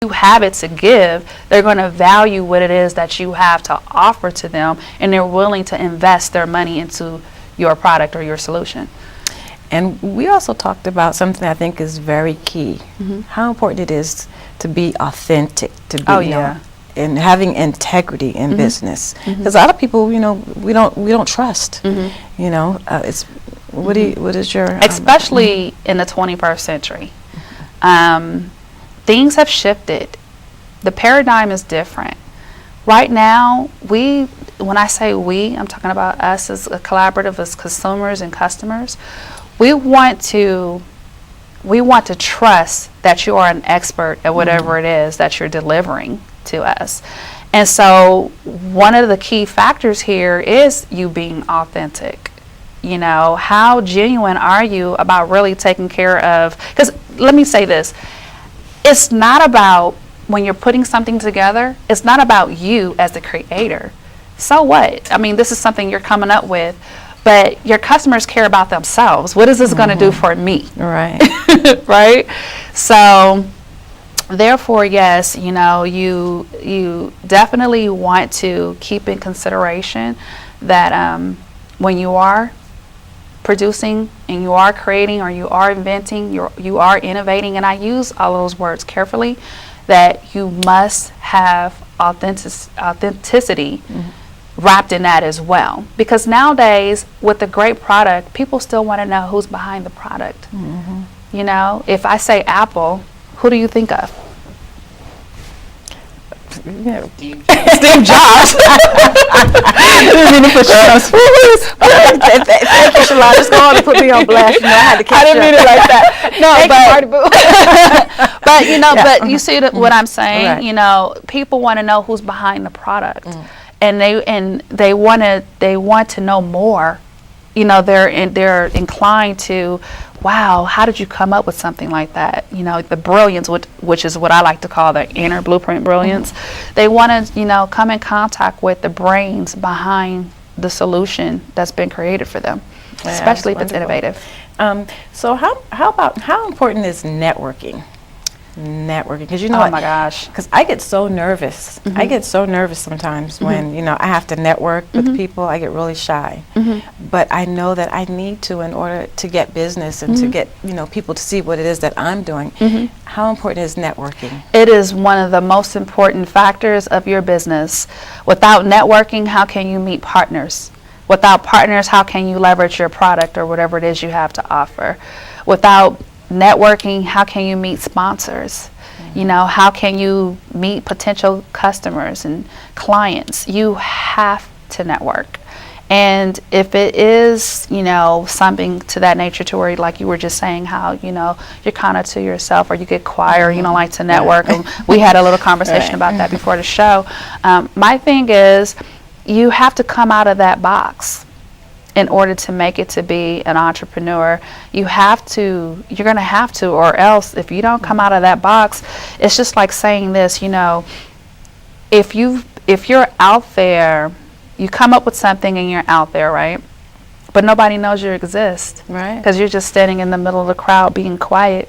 you have it to give, they're going to value what it is that you have to offer to them, and they're willing to invest their money into your product or your solution. And we also talked about something I think is very key, how important it is to be authentic, to be, and having integrity in business. Because a lot of people, you know, we don't trust. You know, it's what is your especially in the 21st century, things have shifted. The paradigm is different. Right now, when I say we, I'm talking about us as a collaborative, as consumers and customers. We want to trust that you are an expert at whatever it is that you're delivering to us. And so one of the key factors here is you being authentic. You know, how genuine are you about really taking care of, because let me say this, it's not about, when you're putting something together, it's not about you as the creator. So what? I mean, this is something you're coming up with, but your customers care about themselves. What is this going to do for me? Right. Right? So therefore, yes, you know, you definitely want to keep in consideration that when you are producing and you are creating or you are inventing, you are innovating, and I use all those words carefully, that you must have authenticity wrapped in that as well. Because nowadays, with a great product, people still want to know who's behind the product. You know, if I say Apple, who do you think of? Steve Jobs. Thank you, Shelon. Just go on and put me on blast. You know, I had to catch I didn't mean it like that. No, but you know, but you see what I'm saying. Right. You know, people want to know who's behind the product, and they want to know more. You know, they're inclined to, wow, how did you come up with something like that? You know, the brilliance, which is what I like to call the inner blueprint brilliance. They want to, you know, come in contact with the brains behind the solution that's been created for them, especially if it's innovative. So how important is networking? Because you know, oh my gosh, because I get so nervous. I get so nervous sometimes when, you know, I have to network with people. I get really shy, but I know that I need to in order to get business and to get, you know, people to see what it is that I'm doing. How important is networking? It is one of the most important factors of your business. Without networking, how can you meet partners? Without partners, how can you leverage your product or whatever it is you have to offer? Without networking, how can you meet sponsors? You know, how can you meet potential customers and clients? You have to network. And if it is, you know, something to that nature, to where, like you were just saying, how, you know, you're kind of to yourself or you get quiet or you don't like to network, and we had a little conversation about that before the show. My thing is, you have to come out of that box in order to make it to be an entrepreneur. You're going to have to, or else if you don't come out of that box, it's just like saying this, you know, if you're out there, you come up with something and you're out there, right? But nobody knows you exist. Right. Because you're just standing in the middle of the crowd being quiet.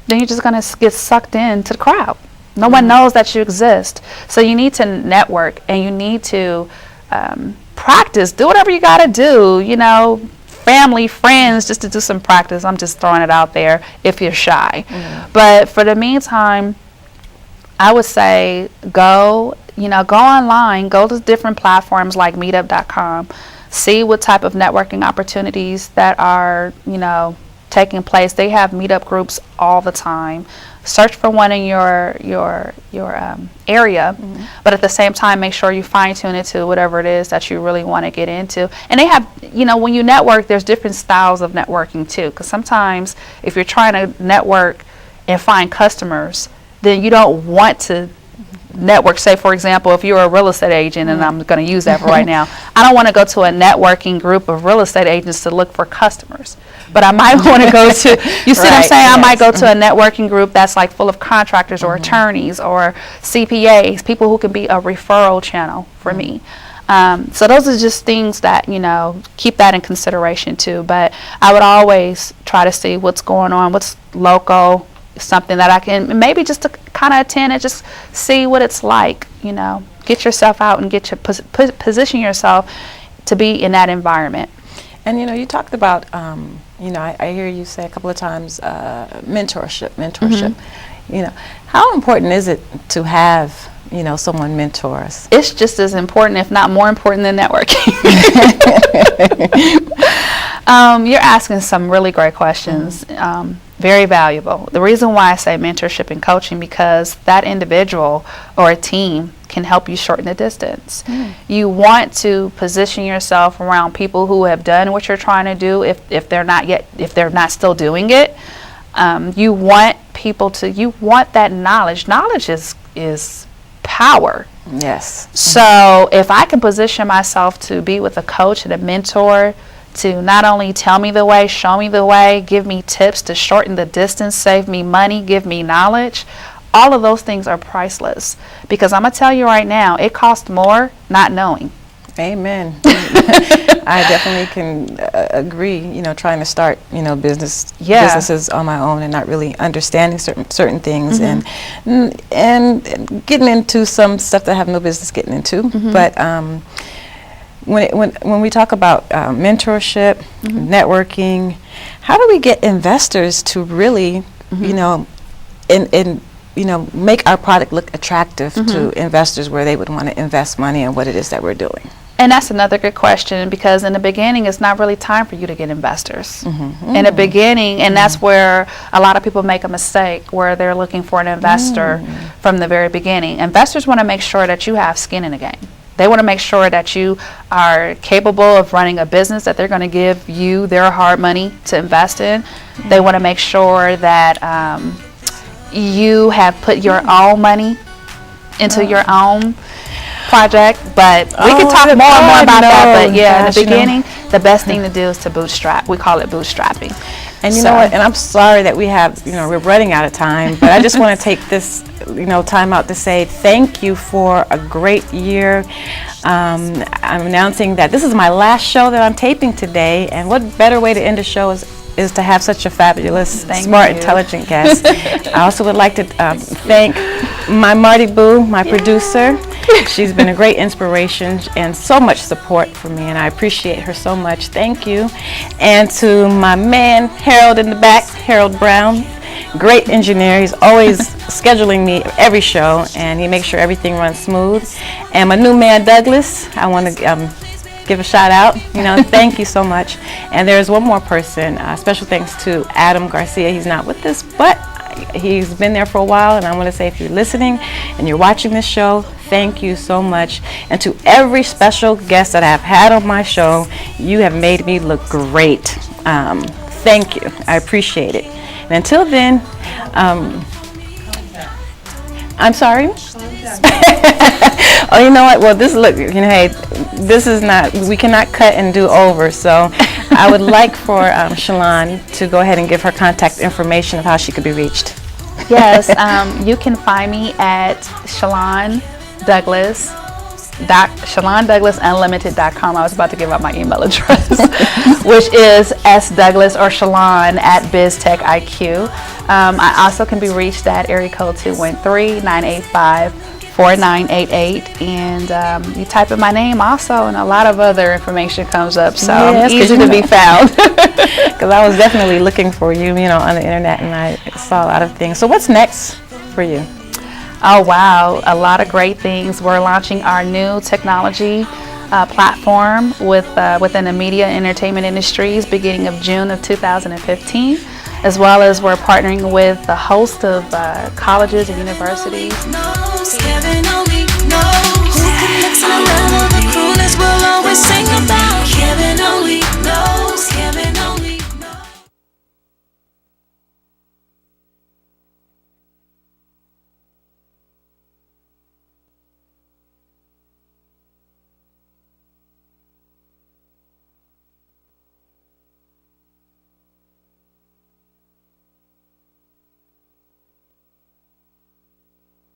Then you're just going to get sucked into the crowd. No one knows that you exist. So you need to network, and you need to practice. Do whatever you got to do, you know, family, friends, just to do some practice. I'm just throwing it out there if you're shy. But for the meantime, I would say go online, go to different platforms like meetup.com, see what type of networking opportunities that are, you know, taking place. They have meetup groups all the time. Search for one in your area, but at the same time, make sure you fine tune it to whatever it is that you really want to get into. And they have, you know, when you network, there's different styles of networking too. Because sometimes, if you're trying to network and find customers, then you don't want to network. Say, for example, if you're a real estate agent, and I'm going to use that for right now, I don't want to go to a networking group of real estate agents to look for customers. But I might want to go to, you see what I'm saying? I might go to a networking group that's like full of contractors or attorneys or CPAs, people who can be a referral channel for me. So those are just things that, you know, keep that in consideration too. But I would always try to see what's going on, what's local, something that I can, maybe just to kind of attend and just see what it's like, you know. Get yourself out and get your position yourself to be in that environment. And you know, you talked about, you know, I hear you say a couple of times, mentorship. You know, how important is it to have, you know, someone mentor us? It's just as important, if not more important, than networking. You're asking some really great questions. Very valuable. The reason why I say mentorship and coaching, because that individual or a team can help you shorten the distance. You want to position yourself around people who have done what you're trying to do, if they're not still doing it. You want people to, you want that knowledge. Knowledge is power. Yes. So if I can position myself to be with a coach and a mentor to not only tell me the way, show me the way, give me tips to shorten the distance, save me money, give me knowledge, all of those things are priceless. Because I'm going to tell you right now, it costs more not knowing. Amen. I definitely can agree, you know, trying to start, you know, businesses on my own and not really understanding certain things, and getting into some stuff that I have no business getting into. But when we talk about mentorship, networking, how do we get investors to really, you know, you know, make our product look attractive to investors where they would want to invest money in what it is that we're doing? And that's another good question, because in the beginning, it's not really time for you to get investors. In the beginning, and that's where a lot of people make a mistake, where they're looking for an investor from the very beginning. Investors want to make sure that you have skin in the game. They want to make sure that you are capable of running a business that they're going to give you their hard money to invest in. They want to make sure that you have put your own money into your own project. But we can talk more and more about that. But yeah, in the beginning, the best thing to do is to bootstrap. We call it bootstrapping. And you know what, and I'm sorry that we have, you know, we're running out of time, but I just want to take this, you know, time out to say thank you for a great year. I'm announcing that this is my last show that I'm taping today, and what better way to end a show is to have such a fabulous, smart, intelligent guest. I also would like to thank my Marty Boo, my producer. She's been a great inspiration and so much support for me, and I appreciate her so much. Thank you. And to my man, Harold in the back, Harold Brown, great engineer. He's always scheduling me every show, and he makes sure everything runs smooth. And my new man, Douglas, I want to give a shout out, you know, thank you so much. And there's one more person, special thanks to Adam Garcia. He's not with us, but he's been there for a while, and I want to say, if you're listening and you're watching this show, thank you so much. And to every special guest that I've had on my show, you have made me look great. Thank you. I appreciate it. And until then, I'm sorry? Oh, you know what? Well, look, you know, hey, this is not, we cannot cut and do over, so I would like for Shelon to go ahead and give her contact information of how she could be reached. Yes, you can find me at ShelonDouglasunlimited.com. I was about to give out my email address, which is sdouglas or Shelon at BizTechIQ. I also can be reached at area code 213-985-4988, and you type in my name also, and a lot of other information comes up, so yes, easy to be found. Because I was definitely looking for you, you know, on the internet, and I saw a lot of things. So what's next for you? Oh wow, a lot of great things. We're launching our new technology platform within the media and entertainment industries beginning of June of 2015, as well as we're partnering with a host of colleges and universities.